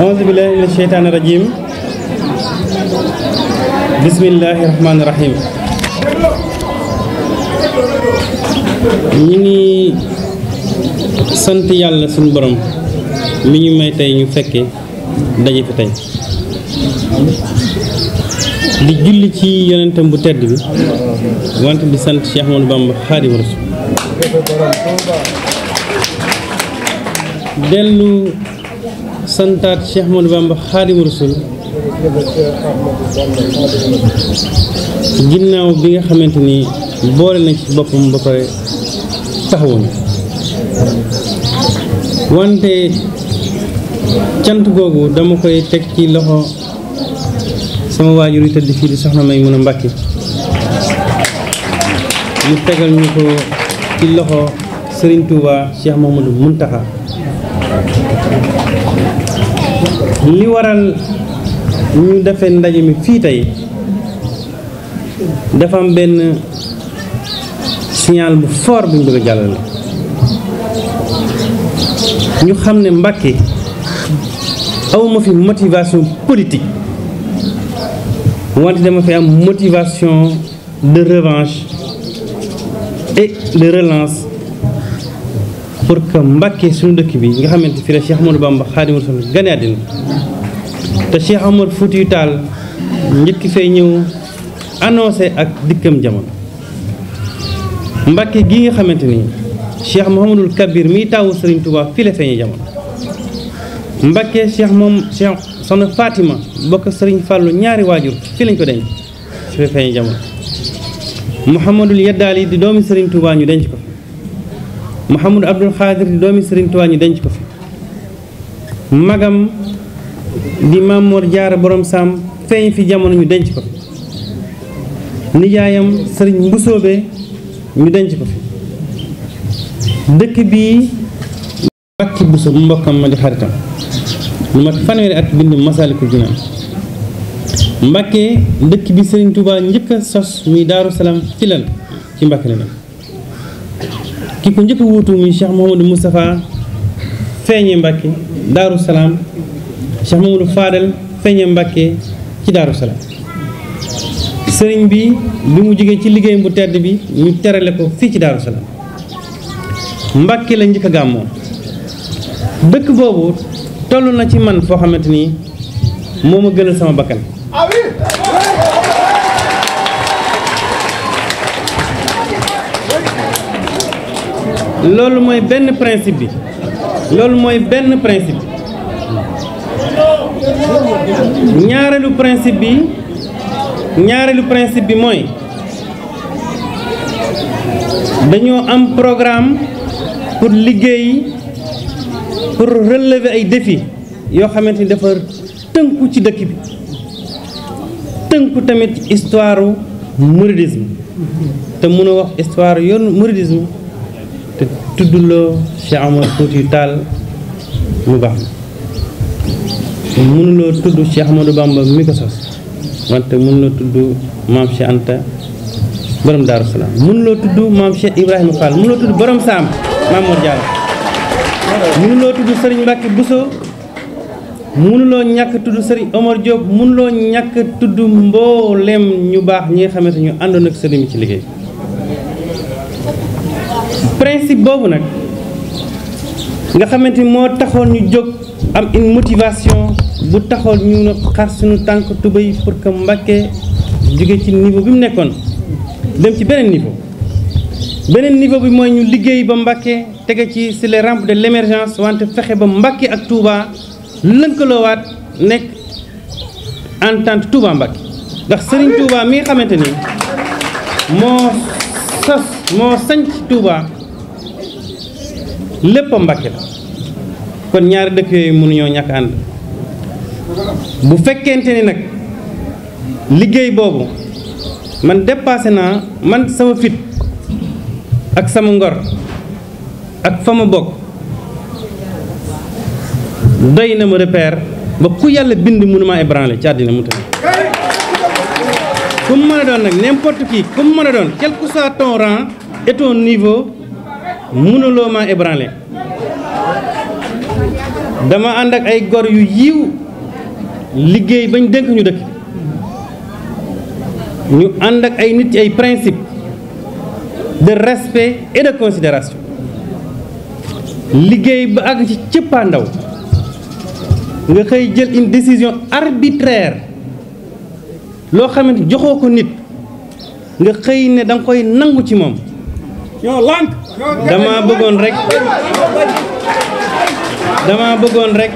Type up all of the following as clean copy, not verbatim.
auzu billahi mina sheytaani rajim. Bismillahi rahmaani rahim. ñu ngi sant yàlla suñu borom mi ñu may tey ñu fekkee daje fi tey di julli ci yonentam bu tedd bi wante di sant Cheikh Ahmadou Bamba Xaadimu Rasuul dellu santaat Cheikh Ahmadou Bamba Xaadimu Rasuul ginnaaw bi nga xamante ni boole na ci boppam ba pare taxawuñu wante cant googu dama koy teg ci loxo sama waajur yi tëdd fii di soxna Maymuna Mbàkke mu tegal ñu ko ci loxo Serigne Touba Cheikh Mouhamadou Mountakha li waral ñu defee ndaje mi fii tey dafa am benn signal bu fort bu ñu bëgg a jàllale ñu xam ne Mbàkke awma fi motivation politique wante dama fi am motivation de revanche et de relance pour que Mbàkke suñu dëkk bi nga xamante fi la Cheikh Ahmadou Bamba Xaadimu Rasuul gane àddina te Cheikh Omar Foutiyou Tall njëkk fay ñëw annoncé ak dikkam jamono Mbàkke gi nga xamante ni Cheikh Mouhamadul Kabir miy taawu Serigne Touba fii la feeñee jamono Mbàkke Cheikh soxna Fatima bokk Serigne Fallou ñaari waajur fii lañ ko denc fi la feeñee jamono Mouhamadul Yaddaali di doomi Serigne Touba ñu denc ko fi Mouhamadou Abdoul Khadir di doomi Serigne Touba ñu denc ko fi magam di Mamoor Jaara borom Saam feeñ fi jamono ñu denc ko fi nijaayam Serigne Mbusoobe ñu denc ko fi dëkk bii Mbàkke Buso bu mbokkam ma di xaritam lu mat fanweeri at bind Masaalikul Jinaan Mbàkke dëkk bi Serigne Touba njëkk a sos muy Daaru Salaam ci lan ci Mbàkke la ki ko njëkk a wuutu muy Cheikh Mouhamadou Moustapha feeñee Mbàkke Daaru Salaam Cheikh Mouhamadou Fadel feeñee Mbàkke ci Daaru Salaam sëriñ bi mu jógee ci liggéeyam bu tedd bi ñu terale ko fii ci Daaru Salaam Mbàkke la njëkk a gàmmoo dëkk boobu toll na ci man foo xamante ni moo ma gënal sama bakkan loolu mooy benn principe bi ñaareelu principe bi mooy dañoo am programme pour liggéey pour relever ay défis yoo xamante ni dafa tënku ci dëkk bi tënku tamit histoire mouridisme te mën a wax histoire yoonu mouridisme te tuddloo Cheikh Omar Foutiyou Tall mu baax mënuloo tudd Cheikh Ahmadou Bamba mi ko sos wante mënuloo tudd maam Cheikh Anta borom Daaru Salaam mënuloo tudd maam Cheikh Ibrahima Fall mënuloo tudd borom Saam Mamour Diallo mënuloo tudd Serigne Mbacke Bousso mënuloo ñàkk tudd Serigne Omar Diop mënuloo ñàkk tudd mboolem ñu baax ñi nga xamante ñu àndoon ak Serigne ci liggéey principe boobu nag nga xamante ni moo taxoon ñu jóg am une motivation bu taxoon ñu xar suñu tànk tubéy pour que Mbàkke jóge ci niveau bi mu nekkoon dem ci beneen niveau bi mooy ñu liggéey ba Mbàkke tege ci sur les rampes de l'émergence wante fexe ba Mbàkke ak Touba lënkaloowaat nekk entente Touba Mbàkke ndax Serigne Touba mi nga xamante ni moo sanc Touba lépp Mbàkke la kon ñaari dëkk yooyu mënuñoo ñàkk ànd bu fekkente ni nag liggéey boobu man dépassé naa man sama fit ak sama ngor ak fa ma bokk doy na ma repère ba ku yàlla bind mënuma ébranler ci àddina mu tamit ku mu mën a doon nag n'importe qui ku mu mën a doon quel que soit ton rang et ton niveau mënuloo maa ébranler dama ànd ak ay gor yu yiw liggéey bañ dénk ñu dëkk ñu ànd ak ay nit ci ay principe de respect et de considération liggéey ba àgg ci cëppaandaw nga xëy jël une décision arbitraire loo xamante joxoo ko nit nga xëy ne danga koy nangu ci moom dama bëggoon rek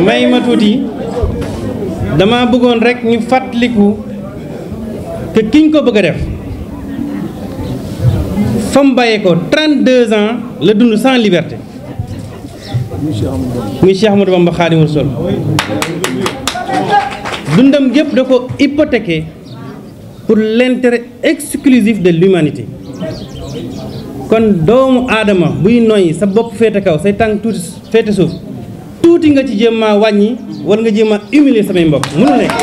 may ma tuuti dama bëggoon rek ñu fàttaliku que kiñ ko bëgg a def fa mu bàyyee ko 32 ans la dund sans liberté muy Cheikh Ahmadou Bamba Khadimu Rasul dundam gépp da ko hypothéqué pour l'intérêt exclusif de l'humanité kon doomu aadama buy noyyi sa bopp féete kaw say tànk tuuti féete suuf tuuti nga ci jéem a wàññi war nga jéem a humilier samay mbokk mënul nekk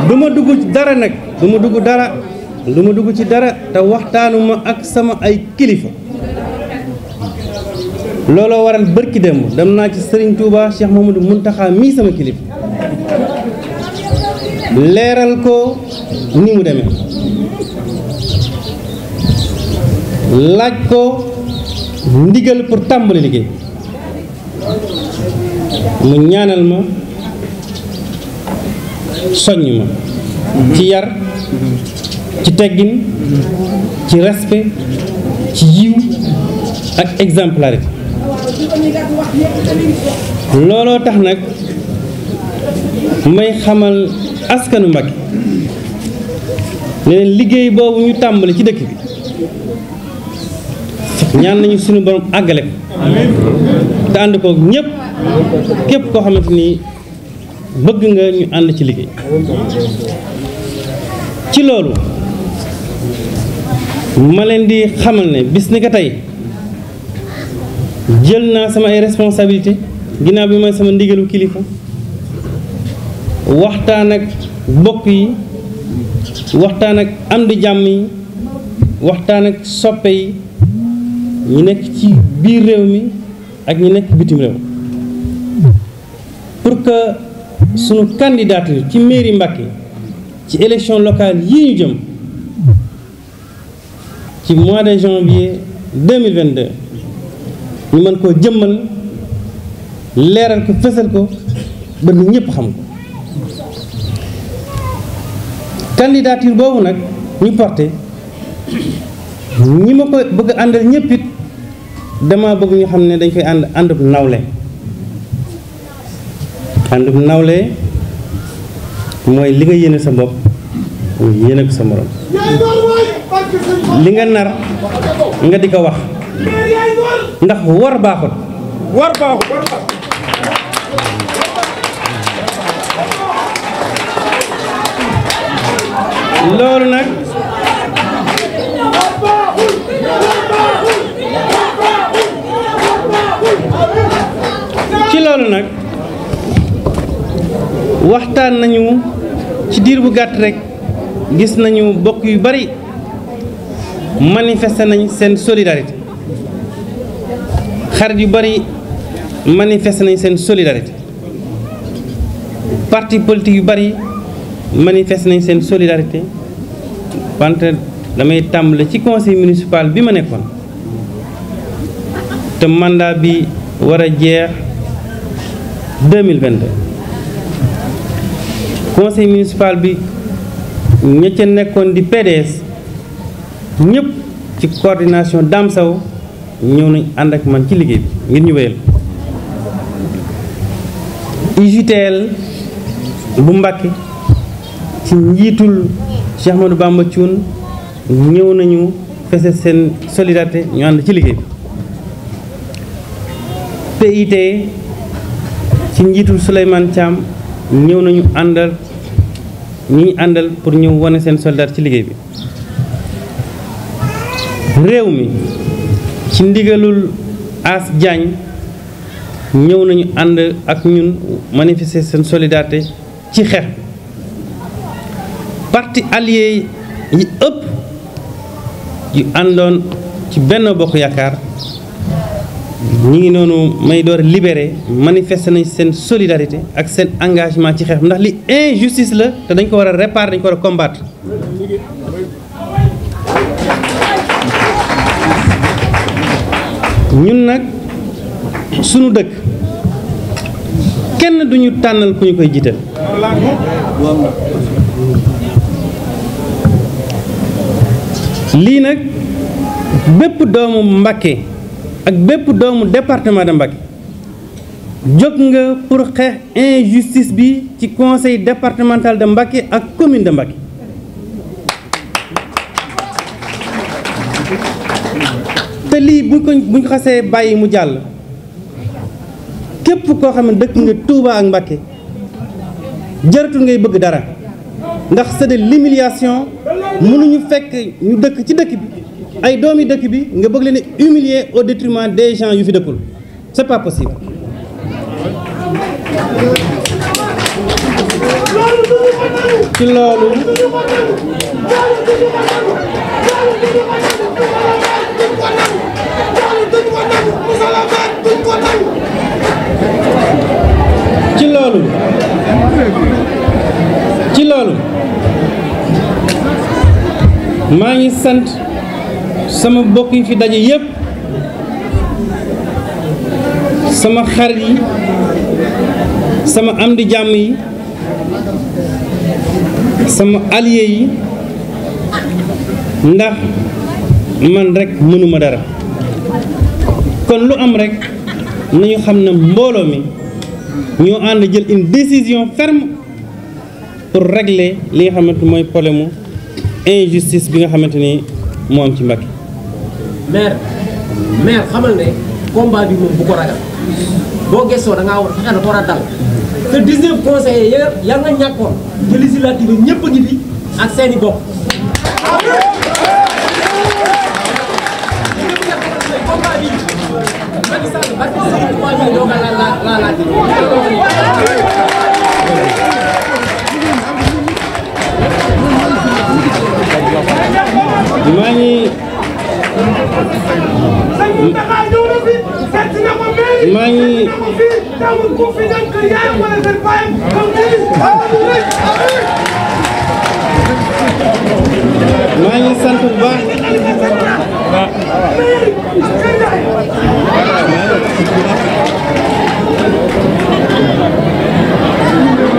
du ma dugg ci dara nag du ma dugg ci dara te waxtaanuma ak sama ay kilifa looloo waral bërki démb dem naa ci Serigne Touba Cheikh Mamadou Mountakha mii sama kilifa leeral ko ni mu demee laaj ko ndigal pour tàmbali liggéey mu ñaanal ma soññ ma ci yar ci teggin ci respect ci yiw ak exemplarité looloo tax nag may xamal askanu Mbacké ne leen liggéey boobu ñu tàmbali ci dëkk bi ñaan nañu suñu borom àggale ko te ànd ko ñëpp képp koo xamante ni bëgg nga ñu ànd ci liggéey ci loolu ma leen di xamal ne bis ni ko tey jël naa sama ay responsabilité ginnaaw bi mooy sama ndigalu kilifa waxtaan ak bokk yi waxtaan ak am di jàmm yi waxtaan ak soppe yi ñi nekk ci biir réew mi ak ñi nekk bitim réew pour que sunu candidature ci mairie Mbacké ci élection locale yii ñu jëm ci mois de janvier 2022 ñu mën koo jëmmal leeral ko fësal ko ba nit ñëpp xam ko candidature boobu nag ñu porté ñi ma ko bëgg a àndal ñëpp it dama bëgg ñu xam ne dañ koy àndub nawle mooy li nga yéene sa bopp yéene ko sa morom li nga nar nga di ko wax ndax war baaxut loolu nag ci loolu nag waxtaan nañu ci diir bu gàtt rek gis nañu bokk yu bari manifester nañ seen solidarité xarit yu bari manifester nañ seen solidarité parti politique yu bari manifester nañ seen solidarité wante damay tàmbale ci conseil municipal bi ma nekkoon te mandat bi war a jeex 2022 conseil municipal bi ña ca nekkoon di PDS ñëpp ci coordination Dame Sow ñëw nañ ànd ak man ci liggéey bi ngir ñu wéyal UJTL bu Mbacké ci njiitul Cheikh Ahmadou Bamba Thioune ñëw nañu fese seen solidarité ñu ànd ci liggéey bi PIT ci njiitul Souleymane Thiam ñëw nañu àndal ñi àndal pour ñëw wane seen solidarité ci liggéey bi réew mi ci ndigalul As Diagne ñëw nañu ànd ak ñun manifester seen solidarité ci xeex parti allié yi ëpp yu àndoon ci Benno Bokk Yaakaar ñi ngi noonu may door libéré manifester nañ seen solidarité ak seen engagement ci xeex ndax li injustice la te dañ ko war a réparer dañ ko war a combattre. ñun nag sunu dëkk kenn duñu tànnal ku ñu koy jiital lii nag bépp doomu Mbacké ak bépp doomu département de Mbacké jóg nga pour xeex injustice bi ci conseil départemental de Mbacké ak commune de Mbacké te lii buñ ko xasee bàyyi mu jàll képp koo xam ne dëkk nga Touba ak Mbacké jaratul ngay bëgg dara ndax c'est de l'humiliation mënuñu fekk ñu dëkk ci dëkk bi ay doomi dëkk bi nga bëgg leen humilier au détriment des gens yu fi dëkkul c'est pas possible. ci loolu maa ngi sant sama mbokk yi fi daje yépp sama xarit yi sama am di jàmm yi sama allié yi ndax man rek mënuma dara kon lu am rek nañu xam ne mbooloo mi ñoo ànd jël une décision ferme pour régler li nga xamante mooy problème mu injustice bi nga xamante ni moo am ci Mbacké. maire xamal ne combat bi moom bu ko ragal boo gëstoo da ngaa war a dal te 19 conseillers ya nga ñàkkoon te législative bi ñëpp a ngi fi ak seeni bopp. combat bi Macky Sall combat bi doo ko laaj.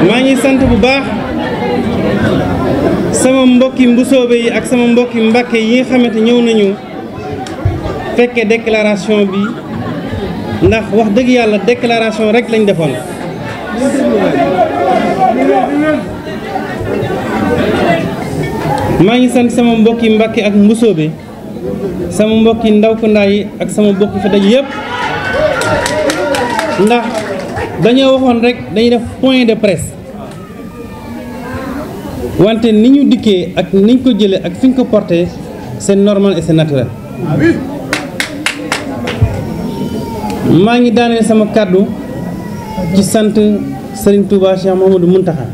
maa ngi sant bu baax sama mbokki mbusoobe yi ak sama mbokki Mbacké yi nga xamante ñëw nañu fekkee déclaration bi ndax wax dëgg yàlla déclaration rek lañ defoon maa ngi sant sama mbokki Mbacké ak mbusoobe sama mbokki ndaw ko ndaa yi ak sama mbokki fi daj yëpp ndax dañoo waxoon rek dañuy def point de presse wante ni ñu dikkee ak niñ ko jëlee ak fi ñu ko porté c'est normal et c'est naturel. maa ngi daaneel sama kàddu ci sant Serigne Touba Cheikh Mouhamadou Mountakha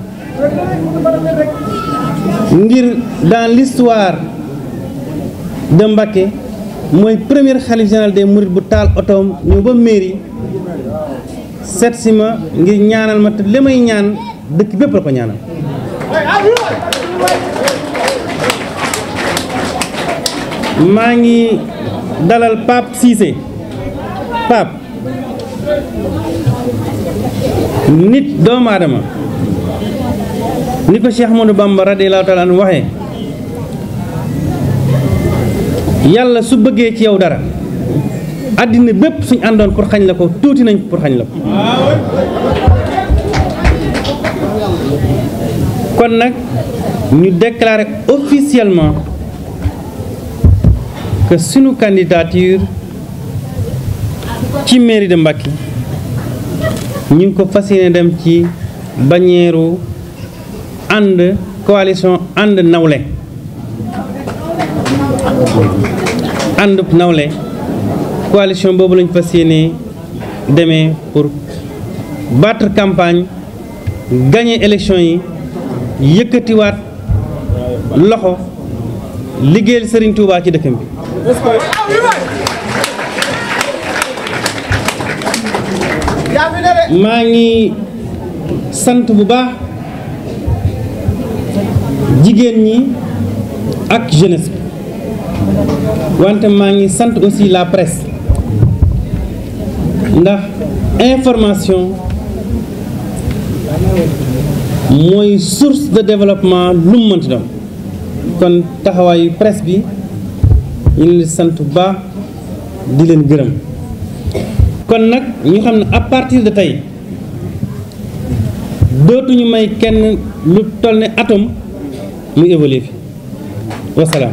ngir dans l'histoire de Mbacké mooy premier khalife général des mourides bu taal otoom ñëw ba mairie seet si ma ngir ñaanal ma te li may ñaan dëkk bépp la ko ñaanal. maa ngi dalal Pape Cissé Pape nit doomu aadama ni ko Cheikh Ahmadou Bamba radiyallahu ta'ala anhu waxee yàlla su bëggee ci yow dara àddina bépp suñ àndoon pour xañ la ko tuuti nañ pour xañ la ko kon nag ñu déclarer officiellement que sunu candidature ci mairie de Mbacké ñu ngi ko fas yéene dem ci bannière ànd coalition ànd nawle coalition boobu lañ fas yéene demee pour battre campagne gagner élection yi yëkkatiwaat loxo liggéeyal Serigne Touba ci dëkkam bi. maa ngi sant bu baax jigéen ñi ak jeunesse bi wante maa ngi sant aussi la presse ndax information mooy source de développement lu mu mënti doon kon taxawaayu presse bi ñu ngi leen sant bu baax di leen gërëm kon nag ñu xam ne à partir de tey dootuñu may kenn lu toll ne atome muy évoluer fi wasalaam.